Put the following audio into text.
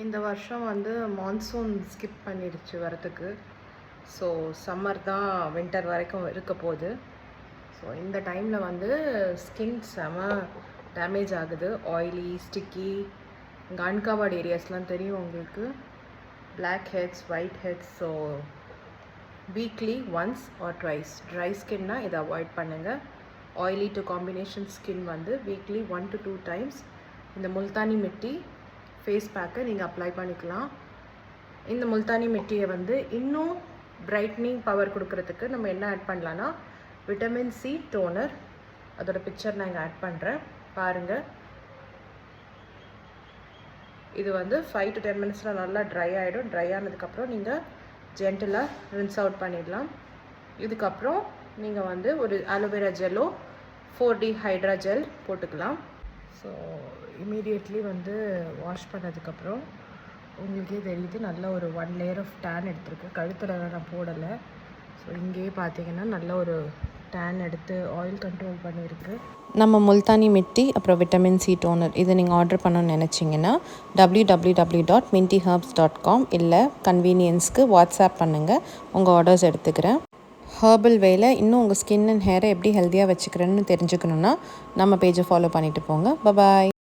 இந்த வருஷம் வந்து மான்சூன் ஸ்கிப் பண்ணிடுச்சு வரத்துக்கு. ஸோ சம்மர் தான் வின்டர் வரைக்கும் இருக்க போகுது. ஸோ இந்த டைமில் வந்து ஸ்கின் செம டேமேஜ் ஆகுது. ஆயிலி, ஸ்டிக்கி, இங்கே அன்கவர்ட் ஏரியாஸ்லாம் தெரியும் உங்களுக்கு. Black heads, white heads. So weekly once or twice dry ஸ்கின்னா இதை அவாய்ட் பண்ணுங்கள். ஆயிலி டு காம்பினேஷன் ஸ்கின் வந்து வீக்லி 1 to 2 times இந்த முல்தானி மிட்டி ஃபேஸ் பேக்கை நீங்கள் அப்ளை பண்ணிக்கலாம். இந்த முல்தானி மிட்டியை வந்து இன்னும் பிரைட்னிங் பவர் கொடுக்கறதுக்கு நம்ம என்ன ஆட் பண்ணலான்னா விட்டமின் சி டோனர். அதோட பிக்சர் நான் இங்கே ஆட் பண்ணுறேன், பாருங்கள். இது வந்து 5 to 10 minutes நல்லா ட்ரை ஆகிடும். ட்ரை ஆனதுக்கப்புறம் நீங்கள் ஜென்டிலாக ரின்ஸ் அவுட் பண்ணிடலாம். இதுக்கப்புறம் நீங்கள் வந்து ஒரு அலோவேரா ஜெல்லோ 4D ஹைட்ரா ஜெல் போட்டுக்கலாம். ஸோ இமீடியட்லி வந்து வாஷ் பண்ணதுக்கப்புறம் உங்களுக்கே தெரியுது நல்ல ஒரு 1 layer ஆஃப் டேன் எடுத்துருக்கு. கழுத்தில் நான் போடலை. ஸோ இங்கேயே பார்த்தீங்கன்னா நல்ல ஒரு டேன் எடுத்து ஆயில் கண்ட்ரோல் பண்ணியிருக்கு. நம்ம முல்தானி மிட்டி அப்புறம் விட்டமின் சி டோனர் இதை நீங்கள் ஆர்டர் பண்ணணும்னு நினச்சிங்கன்னா www.mintyherbs.com இல்லை கன்வீனியன்ஸ்க்கு வாட்ஸ்அப் பண்ணுங்கள், உங்கள் ஆர்டர்ஸ் எடுத்துக்கிறேன். ஹர்பல் வேல இன்னும் உங்கள் ஸ்கின் அண்ட் ஹேரை எப்படி ஹெல்த்தியாக வச்சுக்கிறேன்னு தெரிஞ்சுக்கணுன்னா நம்ம பேஜை ஃபாலோ பண்ணிவிட்டு போங்க. பாய்.